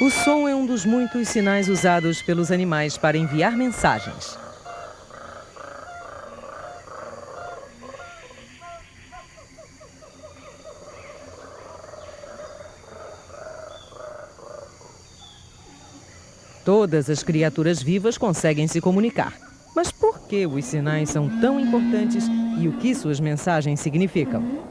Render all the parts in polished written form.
O som é um dos muitos sinais usados pelos animais para enviar mensagens. Todas as criaturas vivas conseguem se comunicar. Mas por que os sinais são tão importantes e o que suas mensagens significam?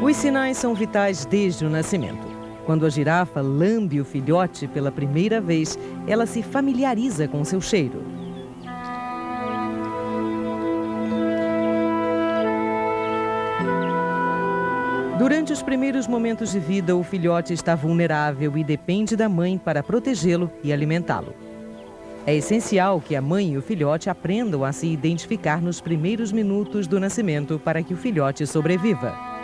Os sinais são vitais desde o nascimento. Quando a girafa lambe o filhote pela primeira vez, ela se familiariza com seu cheiro. Durante os primeiros momentos de vida, o filhote está vulnerável e depende da mãe para protegê-lo e alimentá-lo. É essencial que a mãe e o filhote aprendam a se identificar nos primeiros minutos do nascimento para que o filhote sobreviva.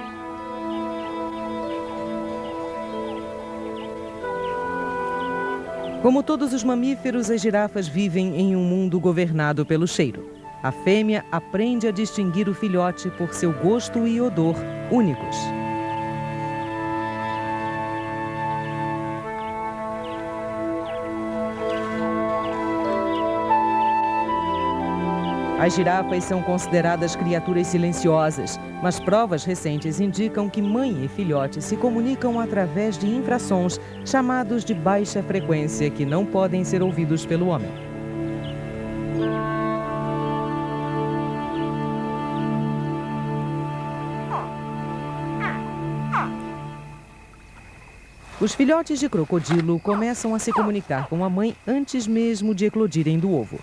Como todos os mamíferos, as girafas vivem em um mundo governado pelo cheiro. A fêmea aprende a distinguir o filhote por seu gosto e odor únicos. As girafas são consideradas criaturas silenciosas, mas provas recentes indicam que mãe e filhote se comunicam através de infrassons chamados de baixa frequência que não podem ser ouvidos pelo homem. Os filhotes de crocodilo começam a se comunicar com a mãe antes mesmo de eclodirem do ovo.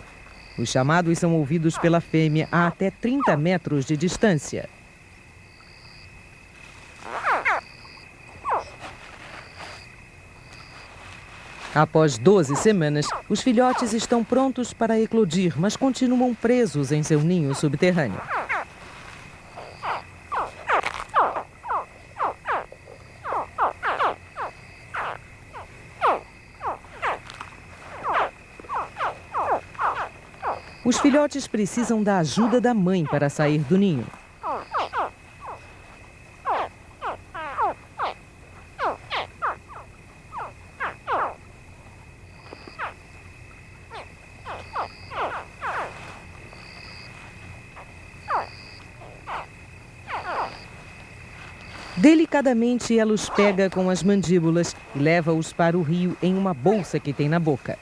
Os chamados são ouvidos pela fêmea a até 30 metros de distância. Após 12 semanas, os filhotes estão prontos para eclodir, mas continuam presos em seu ninho subterrâneo. Os filhotes precisam da ajuda da mãe para sair do ninho. Delicadamente, ela os pega com as mandíbulas e leva-os para o rio em uma bolsa que tem na boca.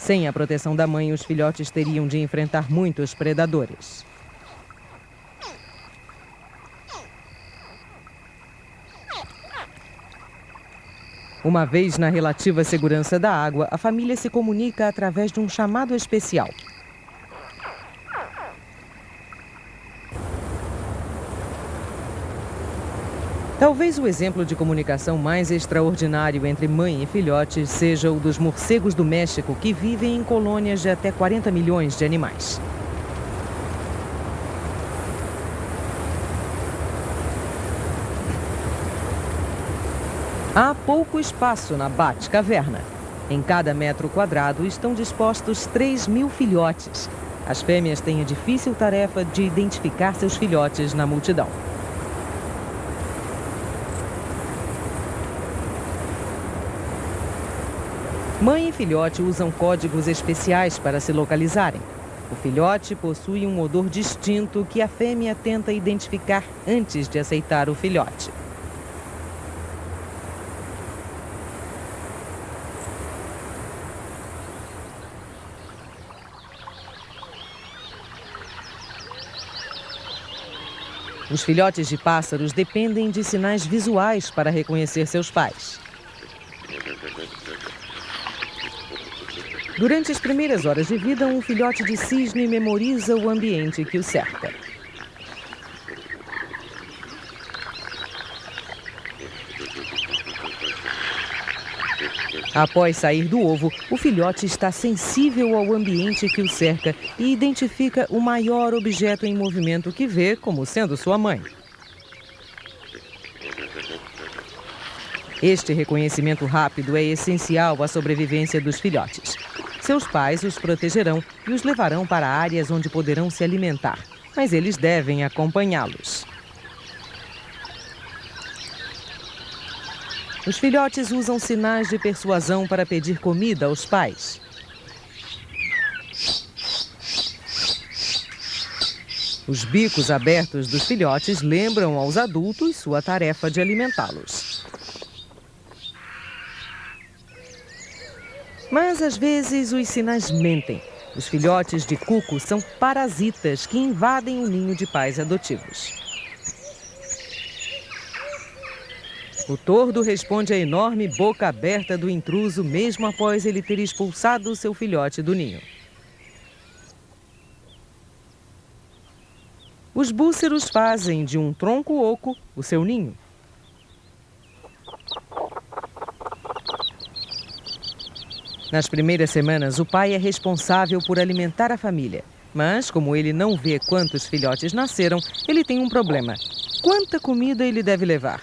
Sem a proteção da mãe, os filhotes teriam de enfrentar muitos predadores. Uma vez na relativa segurança da água, a família se comunica através de um chamado especial. Talvez o exemplo de comunicação mais extraordinário entre mãe e filhote seja o dos morcegos do México, que vivem em colônias de até 40 milhões de animais. Há pouco espaço na Batcaverna. Em cada metro quadrado estão dispostos 3.000 filhotes. As fêmeas têm a difícil tarefa de identificar seus filhotes na multidão. Mãe e filhote usam códigos especiais para se localizarem. O filhote possui um odor distinto que a fêmea tenta identificar antes de aceitar o filhote. Os filhotes de pássaros dependem de sinais visuais para reconhecer seus pais. Durante as primeiras horas de vida, um filhote de cisne memoriza o ambiente que o cerca. Após sair do ovo, o filhote está sensível ao ambiente que o cerca e identifica o maior objeto em movimento que vê como sendo sua mãe. Este reconhecimento rápido é essencial à sobrevivência dos filhotes. Seus pais os protegerão e os levarão para áreas onde poderão se alimentar, mas eles devem acompanhá-los. Os filhotes usam sinais de persuasão para pedir comida aos pais. Os bicos abertos dos filhotes lembram aos adultos sua tarefa de alimentá-los. Mas às vezes os sinais mentem. Os filhotes de cuco são parasitas que invadem o ninho de pais adotivos. O tordo responde à enorme boca aberta do intruso mesmo após ele ter expulsado seu filhote do ninho. Os búceros fazem de um tronco oco o seu ninho. Nas primeiras semanas, o pai é responsável por alimentar a família. Mas, como ele não vê quantos filhotes nasceram, ele tem um problema. Quanta comida ele deve levar?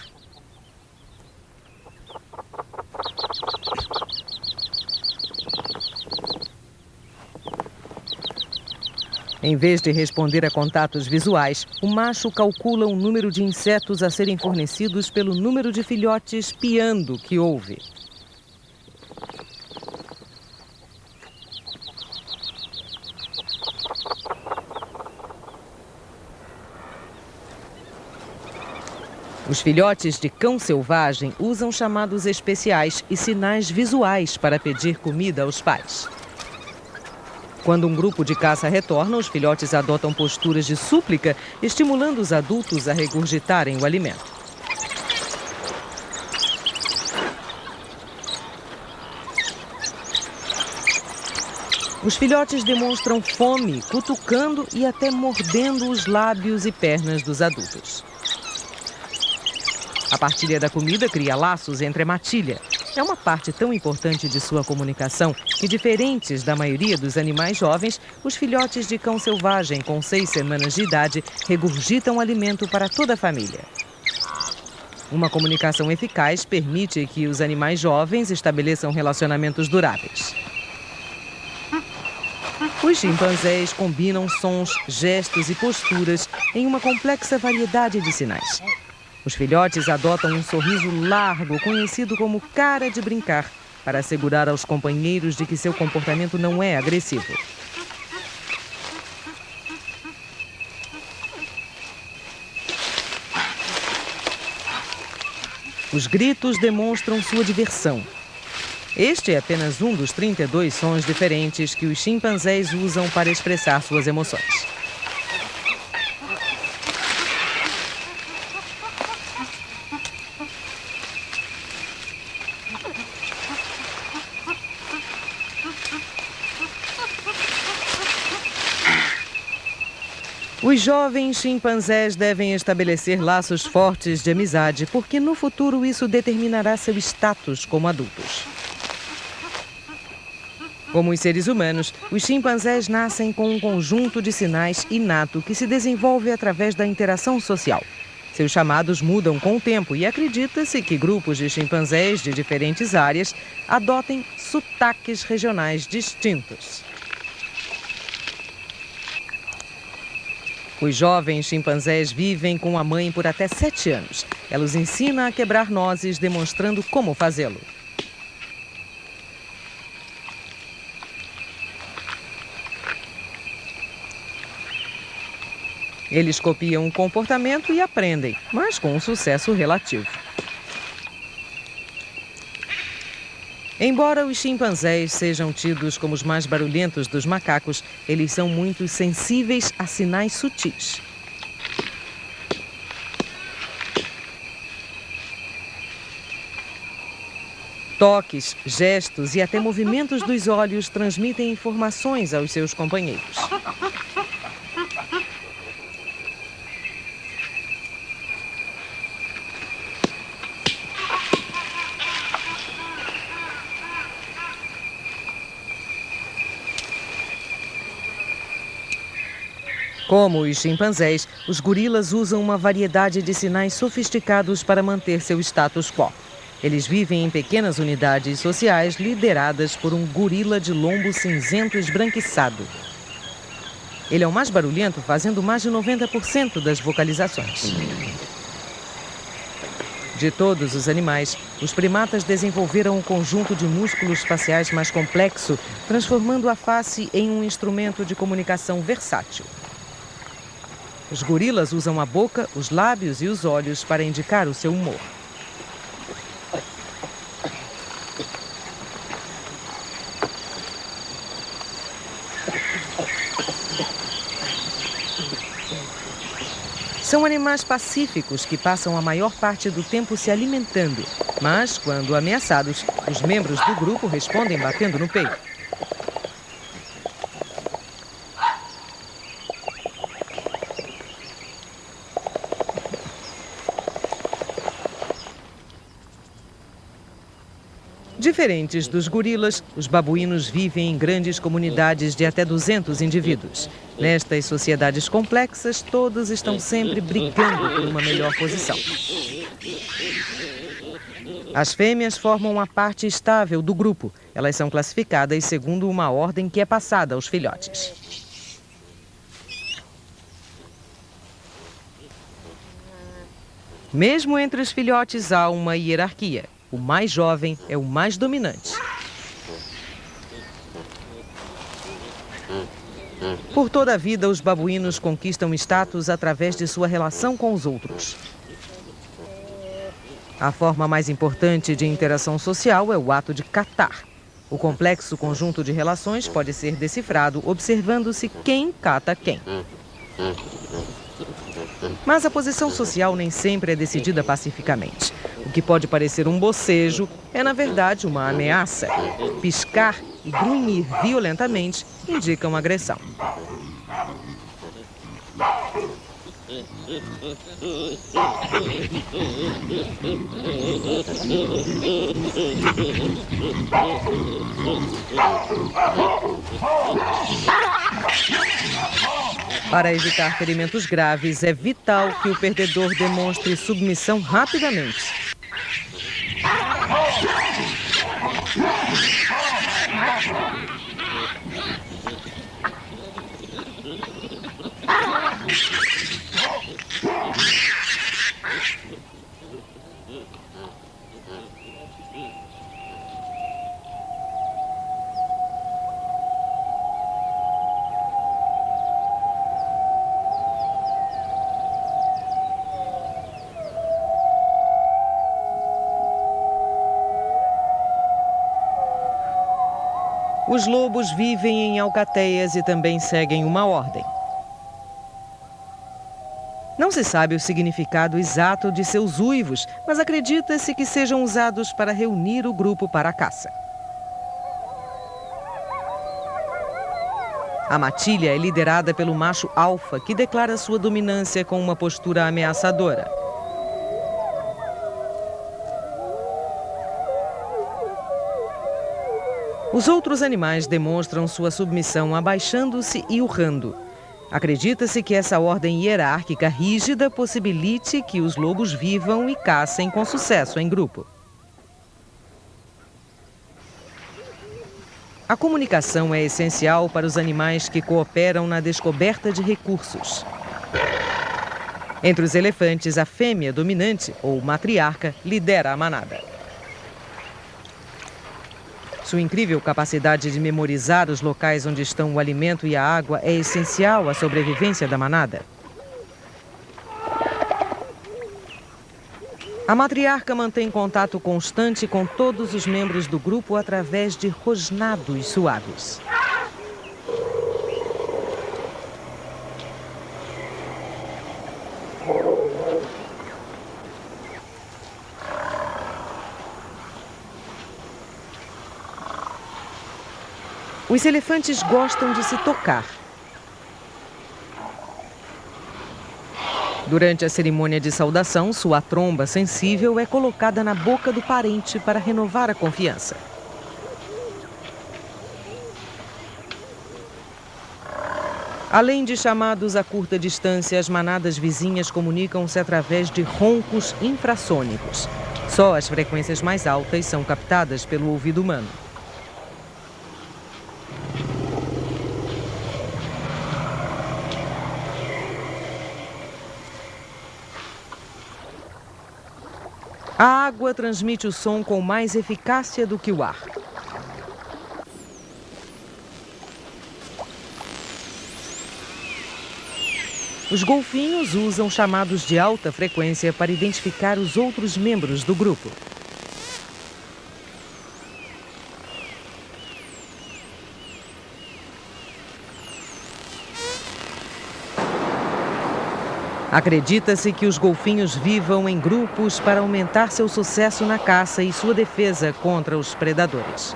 Em vez de responder a contatos visuais, o macho calcula o número de insetos a serem fornecidos pelo número de filhotes piando que houve. Os filhotes de cão selvagem usam chamados especiais e sinais visuais para pedir comida aos pais. Quando um grupo de caça retorna, os filhotes adotam posturas de súplica, estimulando os adultos a regurgitarem o alimento. Os filhotes demonstram fome, cutucando e até mordendo os lábios e pernas dos adultos. A partilha da comida cria laços entre a matilha. É uma parte tão importante de sua comunicação que, diferentes da maioria dos animais jovens, os filhotes de cão selvagem com 6 semanas de idade regurgitam alimento para toda a família. Uma comunicação eficaz permite que os animais jovens estabeleçam relacionamentos duráveis. Os chimpanzés combinam sons, gestos e posturas em uma complexa variedade de sinais. Os filhotes adotam um sorriso largo, conhecido como cara de brincar, para assegurar aos companheiros de que seu comportamento não é agressivo. Os gritos demonstram sua diversão. Este é apenas um dos 32 sons diferentes que os chimpanzés usam para expressar suas emoções. Os jovens chimpanzés devem estabelecer laços fortes de amizade, porque no futuro isso determinará seu status como adultos. Como os seres humanos, os chimpanzés nascem com um conjunto de sinais inato que se desenvolve através da interação social. Seus chamados mudam com o tempo e acredita-se que grupos de chimpanzés de diferentes áreas adotem sotaques regionais distintos. Os jovens chimpanzés vivem com a mãe por até 7 anos. Ela os ensina a quebrar nozes, demonstrando como fazê-lo. Eles copiam o comportamento e aprendem, mas com um sucesso relativo. Embora os chimpanzés sejam tidos como os mais barulhentos dos macacos, eles são muito sensíveis a sinais sutis. Toques, gestos e até movimentos dos olhos transmitem informações aos seus companheiros. Como os chimpanzés, os gorilas usam uma variedade de sinais sofisticados para manter seu status quo. Eles vivem em pequenas unidades sociais lideradas por um gorila de lombo cinzento esbranquiçado. Ele é o mais barulhento, fazendo mais de 90% das vocalizações. De todos os animais, os primatas desenvolveram um conjunto de músculos faciais mais complexo, transformando a face em um instrumento de comunicação versátil. Os gorilas usam a boca, os lábios e os olhos para indicar o seu humor. São animais pacíficos que passam a maior parte do tempo se alimentando, mas, quando ameaçados, os membros do grupo respondem batendo no peito. Diferentes dos gorilas, os babuínos vivem em grandes comunidades de até 200 indivíduos. Nestas sociedades complexas, todos estão sempre brigando por uma melhor posição. As fêmeas formam a parte estável do grupo. Elas são classificadas segundo uma ordem que é passada aos filhotes. Mesmo entre os filhotes há uma hierarquia. O mais jovem é o mais dominante. Por toda a vida, os babuínos conquistam status através de sua relação com os outros. A forma mais importante de interação social é o ato de catar. O complexo conjunto de relações pode ser decifrado observando-se quem cata quem. Mas a posição social nem sempre é decidida pacificamente. O que pode parecer um bocejo é, na verdade, uma ameaça. Piscar e grunhir violentamente indicam agressão. Para evitar ferimentos graves, é vital que o perdedor demonstre submissão rapidamente. Os lobos vivem em alcateias e também seguem uma ordem. Não se sabe o significado exato de seus uivos, mas acredita-se que sejam usados para reunir o grupo para a caça. A matilha é liderada pelo macho alfa, que declara sua dominância com uma postura ameaçadora. Os outros animais demonstram sua submissão abaixando-se e urrando. Acredita-se que essa ordem hierárquica rígida possibilite que os lobos vivam e caçem com sucesso em grupo. A comunicação é essencial para os animais que cooperam na descoberta de recursos. Entre os elefantes, a fêmea dominante, ou matriarca, lidera a manada. Sua incrível capacidade de memorizar os locais onde estão o alimento e a água é essencial à sobrevivência da manada. A matriarca mantém contato constante com todos os membros do grupo através de rosnados suaves. Os elefantes gostam de se tocar. Durante a cerimônia de saudação, sua tromba sensível é colocada na boca do parente para renovar a confiança. Além de chamados a curta distância, as manadas vizinhas comunicam-se através de roncos infrassônicos. Só as frequências mais altas são captadas pelo ouvido humano. A água transmite o som com mais eficácia do que o ar. Os golfinhos usam chamados de alta frequência para identificar os outros membros do grupo. Acredita-se que os golfinhos vivam em grupos para aumentar seu sucesso na caça e sua defesa contra os predadores.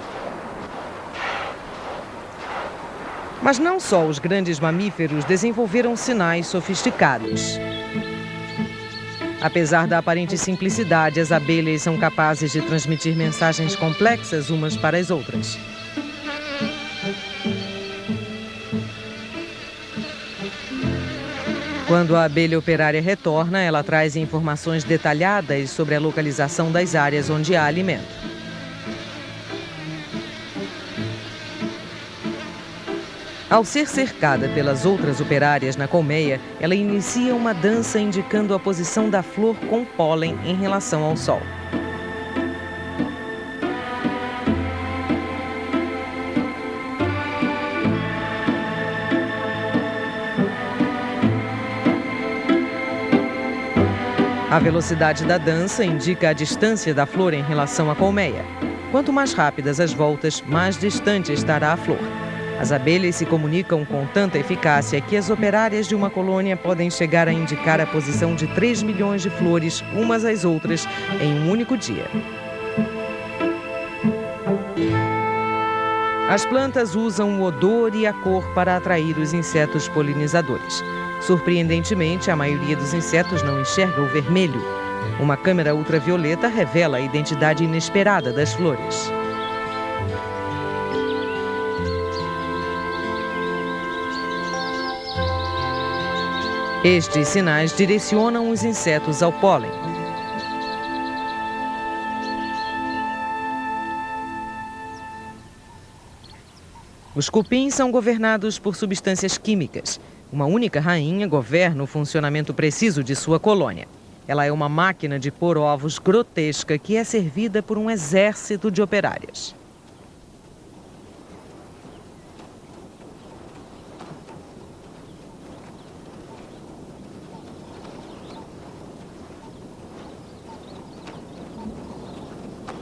Mas não só os grandes mamíferos desenvolveram sinais sofisticados. Apesar da aparente simplicidade, as abelhas são capazes de transmitir mensagens complexas umas para as outras. Quando a abelha operária retorna, ela traz informações detalhadas sobre a localização das áreas onde há alimento. Ao ser cercada pelas outras operárias na colmeia, ela inicia uma dança indicando a posição da flor com pólen em relação ao sol. A velocidade da dança indica a distância da flor em relação à colmeia. Quanto mais rápidas as voltas, mais distante estará a flor. As abelhas se comunicam com tanta eficácia que as operárias de uma colônia podem chegar a indicar a posição de 3 milhões de flores umas às outras em um único dia. As plantas usam o odor e a cor para atrair os insetos polinizadores. Surpreendentemente, a maioria dos insetos não enxerga o vermelho. Uma câmera ultravioleta revela a identidade inesperada das flores. Estes sinais direcionam os insetos ao pólen. Os cupins são governados por substâncias químicas. Uma única rainha governa o funcionamento preciso de sua colônia. Ela é uma máquina de pôr ovos grotesca que é servida por um exército de operárias.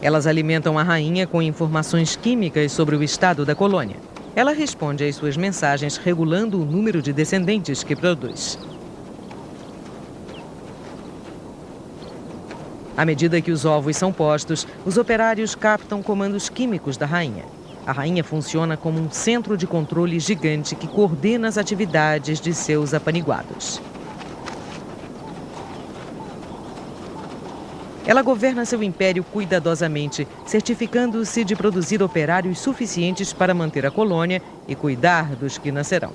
Elas alimentam a rainha com informações químicas sobre o estado da colônia. Ela responde às suas mensagens regulando o número de descendentes que produz. À medida que os ovos são postos, os operários captam comandos químicos da rainha. A rainha funciona como um centro de controle gigante que coordena as atividades de seus apaniguados. Ela governa seu império cuidadosamente, certificando-se de produzir operários suficientes para manter a colônia e cuidar dos que nascerão.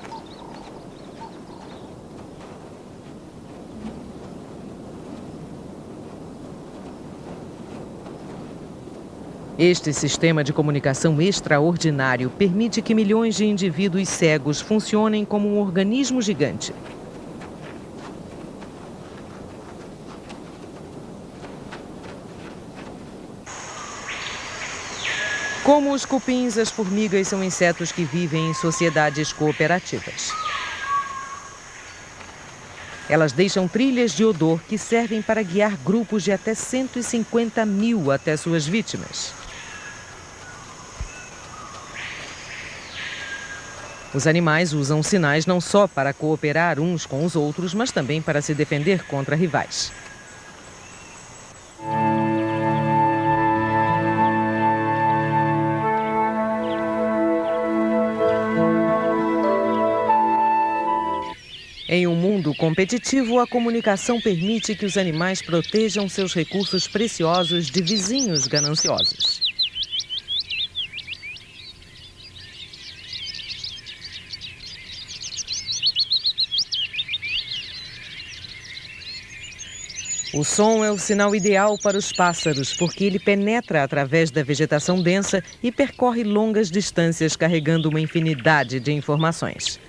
Este sistema de comunicação extraordinário permite que milhões de indivíduos cegos funcionem como um organismo gigante. Como os cupins, as formigas são insetos que vivem em sociedades cooperativas. Elas deixam trilhas de odor que servem para guiar grupos de até 150 mil até suas vítimas. Os animais usam sinais não só para cooperar uns com os outros, mas também para se defender contra rivais. Em um mundo competitivo, a comunicação permite que os animais protejam seus recursos preciosos de vizinhos gananciosos. O som é o sinal ideal para os pássaros, porque ele penetra através da vegetação densa e percorre longas distâncias carregando uma infinidade de informações.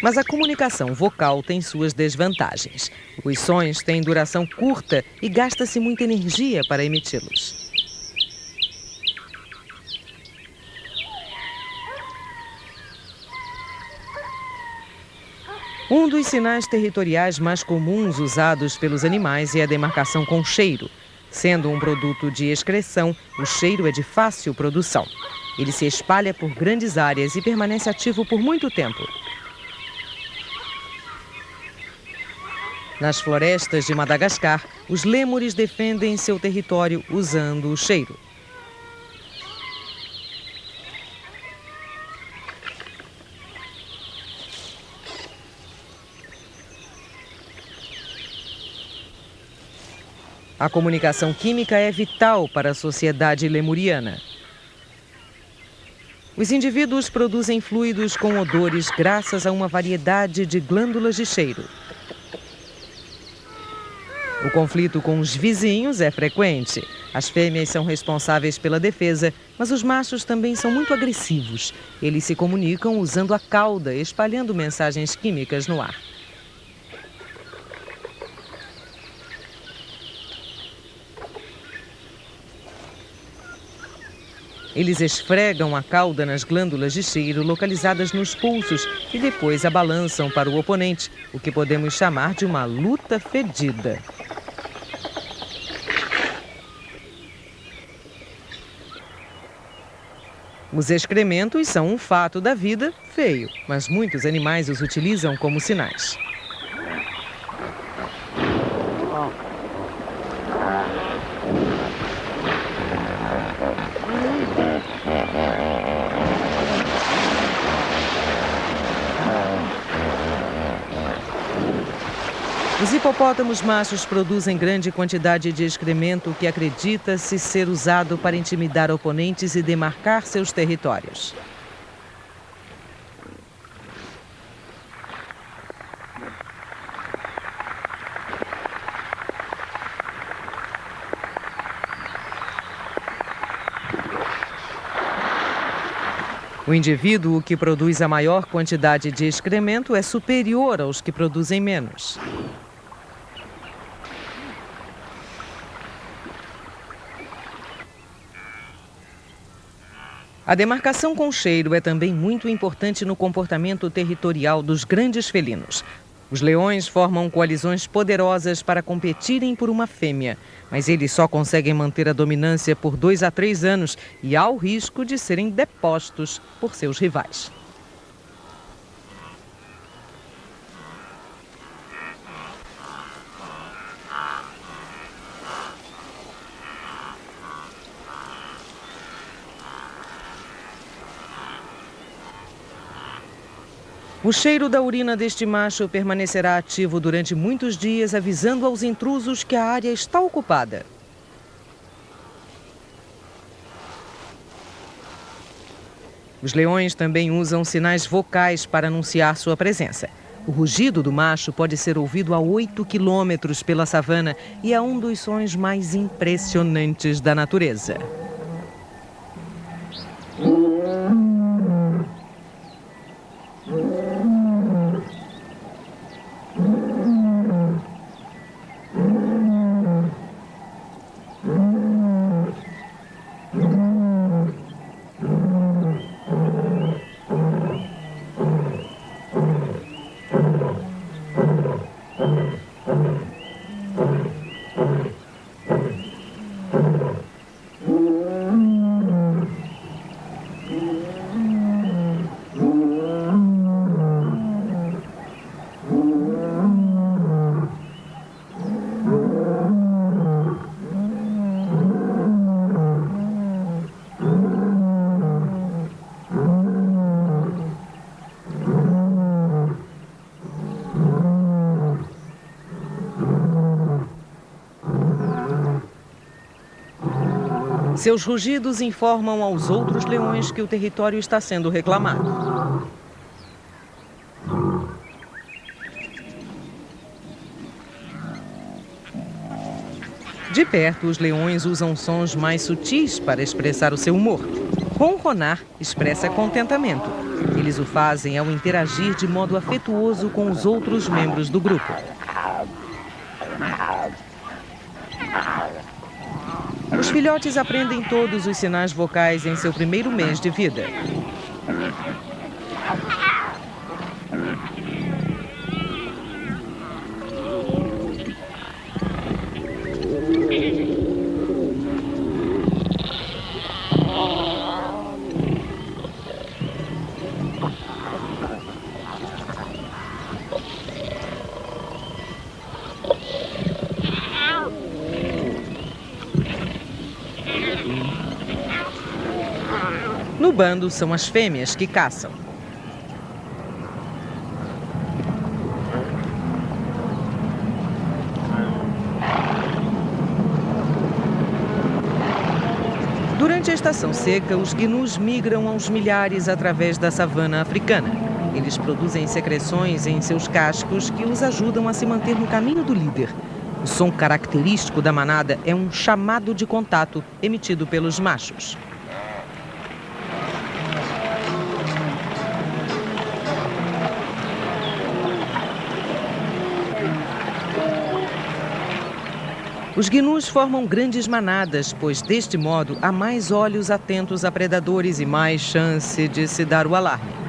Mas a comunicação vocal tem suas desvantagens. Os sons têm duração curta e gasta-se muita energia para emiti-los. Um dos sinais territoriais mais comuns usados pelos animais é a demarcação com cheiro. Sendo um produto de excreção, o cheiro é de fácil produção. Ele se espalha por grandes áreas e permanece ativo por muito tempo. Nas florestas de Madagascar, os lêmures defendem seu território usando o cheiro. A comunicação química é vital para a sociedade lemuriana. Os indivíduos produzem fluidos com odores graças a uma variedade de glândulas de cheiro. O conflito com os vizinhos é frequente. As fêmeas são responsáveis pela defesa, mas os machos também são muito agressivos. Eles se comunicam usando a cauda, espalhando mensagens químicas no ar. Eles esfregam a cauda nas glândulas de cheiro localizadas nos pulsos e depois a balançam para o oponente, o que podemos chamar de uma luta fedida. Os excrementos são um fato da vida feio, mas muitos animais os utilizam como sinais. Os hipopótamos machos produzem grande quantidade de excremento que acredita-se ser usado para intimidar oponentes e demarcar seus territórios. O indivíduo que produz a maior quantidade de excremento é superior aos que produzem menos. A demarcação com cheiro é também muito importante no comportamento territorial dos grandes felinos. Os leões formam coalizões poderosas para competirem por uma fêmea, mas eles só conseguem manter a dominância por 2 a 3 anos e há o risco de serem depostos por seus rivais. O cheiro da urina deste macho permanecerá ativo durante muitos dias, avisando aos intrusos que a área está ocupada. Os leões também usam sinais vocais para anunciar sua presença. O rugido do macho pode ser ouvido a 8 quilômetros pela savana e é um dos sons mais impressionantes da natureza. Seus rugidos informam aos outros leões que o território está sendo reclamado. De perto, os leões usam sons mais sutis para expressar o seu humor. Ronronar expressa contentamento. Eles o fazem ao interagir de modo afetuoso com os outros membros do grupo. Os filhotes aprendem todos os sinais vocais em seu primeiro mês de vida. No bando, são as fêmeas que caçam. Durante a estação seca, os gnus migram aos milhares através da savana africana. Eles produzem secreções em seus cascos que os ajudam a se manter no caminho do líder. O som característico da manada é um chamado de contato emitido pelos machos. Os gnus formam grandes manadas, pois deste modo há mais olhos atentos a predadores e mais chance de se dar o alarme.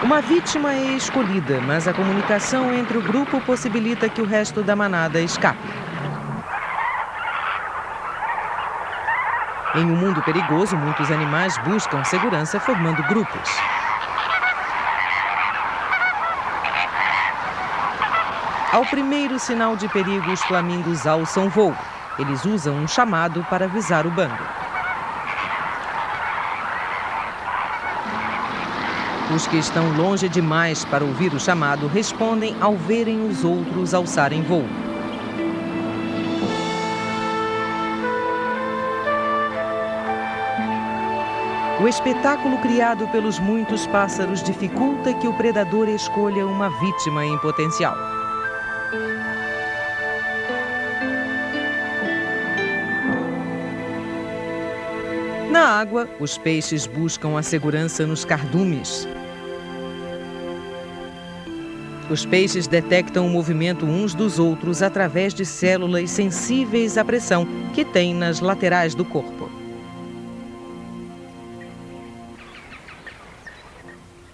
Uma vítima é escolhida, mas a comunicação entre o grupo possibilita que o resto da manada escape. Em um mundo perigoso, muitos animais buscam segurança formando grupos. Ao primeiro sinal de perigo, os flamingos alçam voo. Eles usam um chamado para avisar o bando. Os que estão longe demais para ouvir o chamado respondem ao verem os outros alçarem voo. O espetáculo criado pelos muitos pássaros dificulta que o predador escolha uma vítima em potencial. Na água, os peixes buscam a segurança nos cardumes. Os peixes detectam o movimento uns dos outros através de células sensíveis à pressão que têm nas laterais do corpo.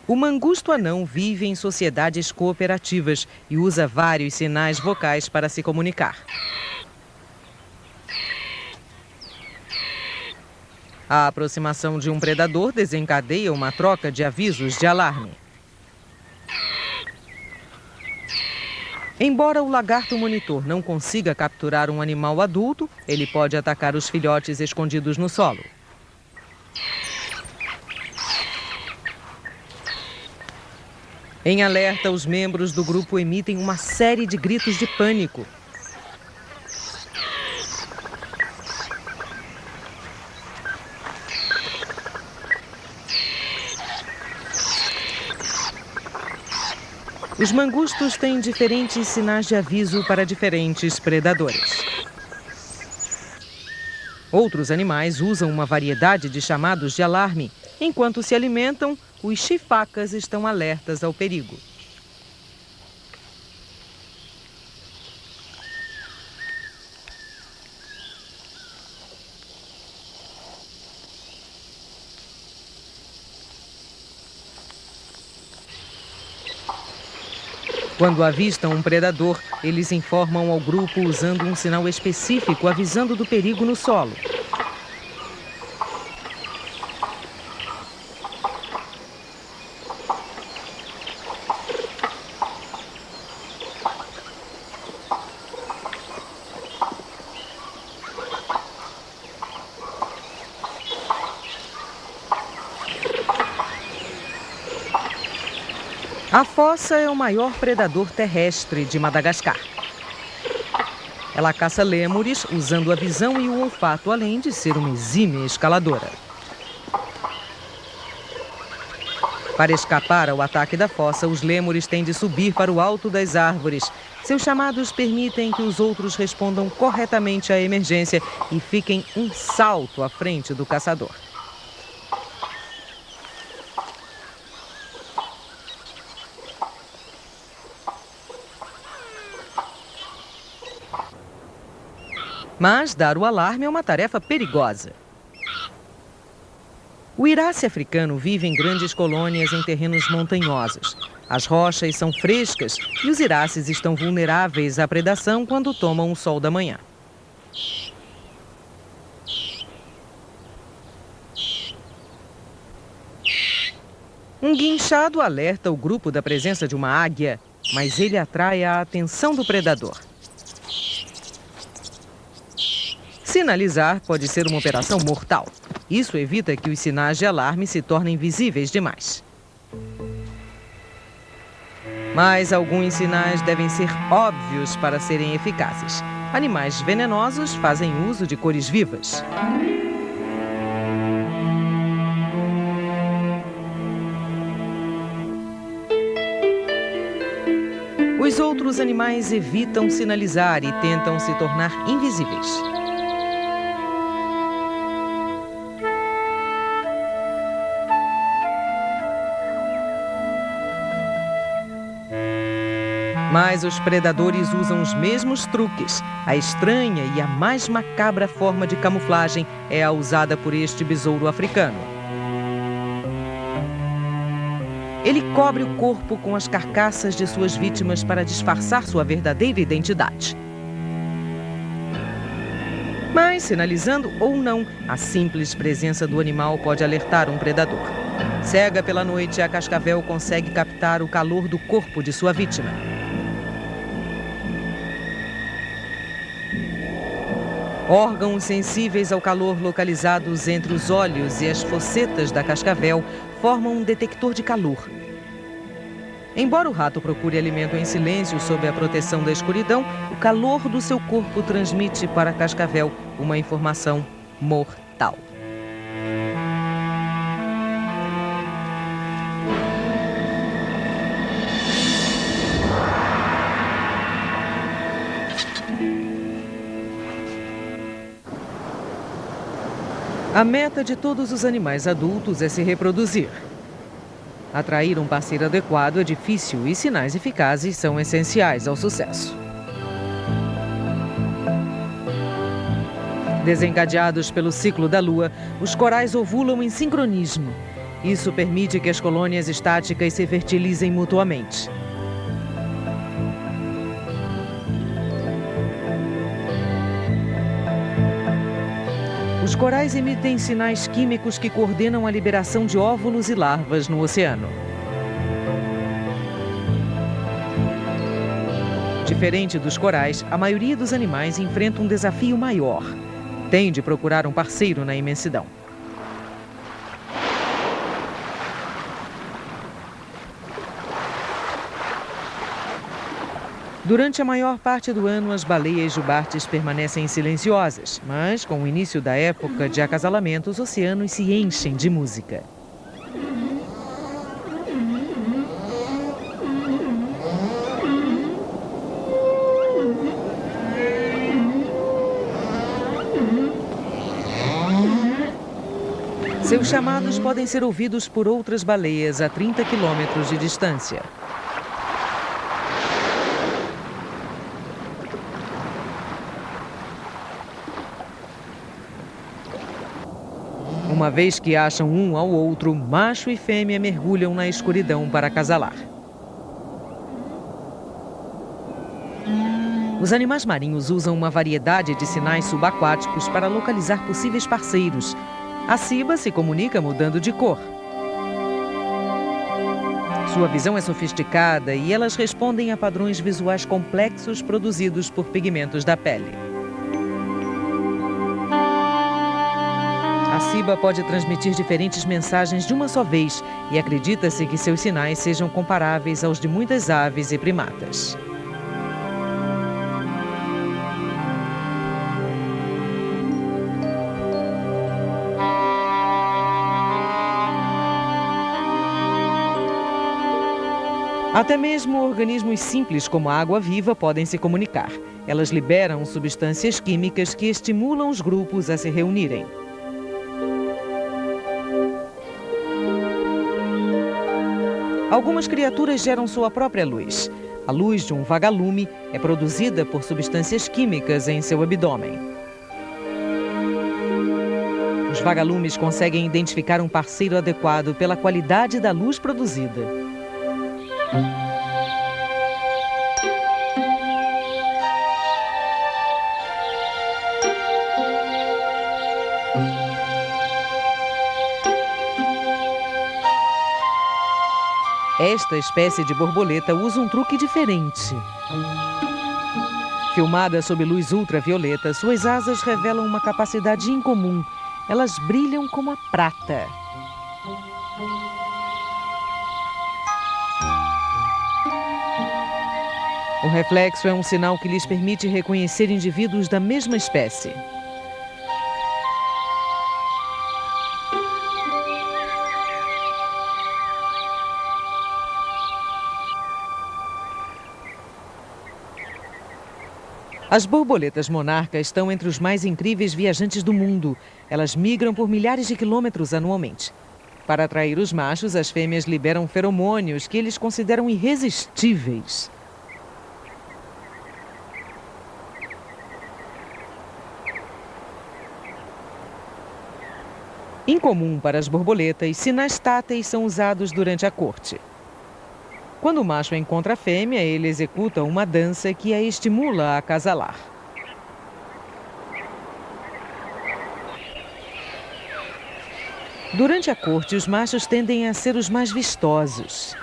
O mangusto anão vive em sociedades cooperativas e usa vários sinais vocais para se comunicar. A aproximação de um predador desencadeia uma troca de avisos de alarme. Embora o lagarto monitor não consiga capturar um animal adulto, ele pode atacar os filhotes escondidos no solo. Em alerta, os membros do grupo emitem uma série de gritos de pânico. Os mangustos têm diferentes sinais de aviso para diferentes predadores. Outros animais usam uma variedade de chamados de alarme. Enquanto se alimentam, os chifacas estão alertas ao perigo. Quando avistam um predador, eles informam ao grupo usando um sinal específico, avisando do perigo no solo. A fossa é o maior predador terrestre de Madagascar. Ela caça lêmures usando a visão e o olfato, além de ser uma exímia escaladora. Para escapar ao ataque da fossa, os lêmures têm de subir para o alto das árvores. Seus chamados permitem que os outros respondam corretamente à emergência e fiquem um salto à frente do caçador. Mas dar o alarme é uma tarefa perigosa. O irace africano vive em grandes colônias em terrenos montanhosos. As rochas são frescas e os iraces estão vulneráveis à predação quando tomam o sol da manhã. Um guinchado alerta o grupo da presença de uma águia, mas ele atrai a atenção do predador. Sinalizar pode ser uma operação mortal. Isso evita que os sinais de alarme se tornem visíveis demais. Mas alguns sinais devem ser óbvios para serem eficazes. Animais venenosos fazem uso de cores vivas. Os outros animais evitam sinalizar e tentam se tornar invisíveis. Mas os predadores usam os mesmos truques. A estranha e a mais macabra forma de camuflagem é a usada por este besouro africano. Ele cobre o corpo com as carcaças de suas vítimas para disfarçar sua verdadeira identidade. Mas, sinalizando ou não, a simples presença do animal pode alertar um predador. Cega pela noite, a cascavel consegue captar o calor do corpo de sua vítima. Órgãos sensíveis ao calor localizados entre os olhos e as fossetas da cascavel formam um detector de calor. Embora o rato procure alimento em silêncio sob a proteção da escuridão, o calor do seu corpo transmite para a cascavel uma informação mortal. A meta de todos os animais adultos é se reproduzir. Atrair um parceiro adequado é difícil e sinais eficazes são essenciais ao sucesso. Desencadeados pelo ciclo da lua, os corais ovulam em sincronismo. Isso permite que as colônias estáticas se fertilizem mutuamente. Os corais emitem sinais químicos que coordenam a liberação de óvulos e larvas no oceano. Diferente dos corais, a maioria dos animais enfrenta um desafio maior. Tem de procurar um parceiro na imensidão. Durante a maior parte do ano, as baleias jubartes permanecem silenciosas, mas com o início da época de acasalamento, os oceanos se enchem de música. Seus chamados podem ser ouvidos por outras baleias a 30 quilômetros de distância. Uma vez que acham um ao outro, macho e fêmea mergulham na escuridão para acasalar. Os animais marinhos usam uma variedade de sinais subaquáticos para localizar possíveis parceiros. A ciba se comunica mudando de cor. Sua visão é sofisticada e elas respondem a padrões visuais complexos produzidos por pigmentos da pele. A Coraciba pode transmitir diferentes mensagens de uma só vez e acredita-se que seus sinais sejam comparáveis aos de muitas aves e primatas. Até mesmo organismos simples como a água-viva podem se comunicar. Elas liberam substâncias químicas que estimulam os grupos a se reunirem. Algumas criaturas geram sua própria luz. A luz de um vagalume é produzida por substâncias químicas em seu abdômen. Os vagalumes conseguem identificar um parceiro adequado pela qualidade da luz produzida. Esta espécie de borboleta usa um truque diferente. Filmada sob luz ultravioleta, suas asas revelam uma capacidade incomum. Elas brilham como a prata. O reflexo é um sinal que lhes permite reconhecer indivíduos da mesma espécie. As borboletas monarca estão entre os mais incríveis viajantes do mundo. Elas migram por milhares de quilômetros anualmente. Para atrair os machos, as fêmeas liberam feromônios que eles consideram irresistíveis. Incomum para as borboletas, sinais táteis são usados durante a corte. Quando o macho encontra a fêmea, ele executa uma dança que a estimula a acasalar. Durante a corte, os machos tendem a ser os mais vistosos.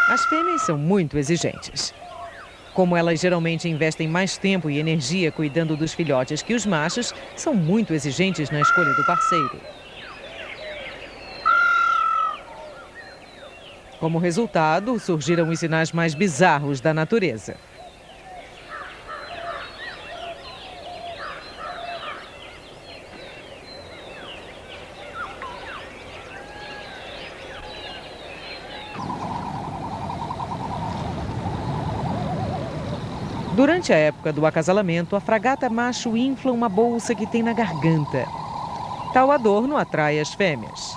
As fêmeas são muito exigentes. Como elas geralmente investem mais tempo e energia cuidando dos filhotes que os machos, são muito exigentes na escolha do parceiro. Como resultado, surgiram os sinais mais bizarros da natureza. Durante a época do acasalamento, a fragata macho infla uma bolsa que tem na garganta. Tal adorno atrai as fêmeas.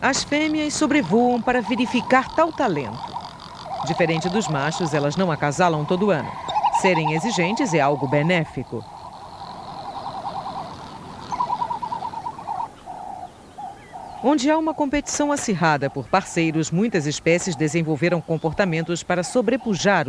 As fêmeas sobrevoam para verificar tal talento. Diferente dos machos, elas não acasalam todo ano. Serem exigentes é algo benéfico. Onde há uma competição acirrada por parceiros, muitas espécies desenvolveram comportamentos para sobrepujar os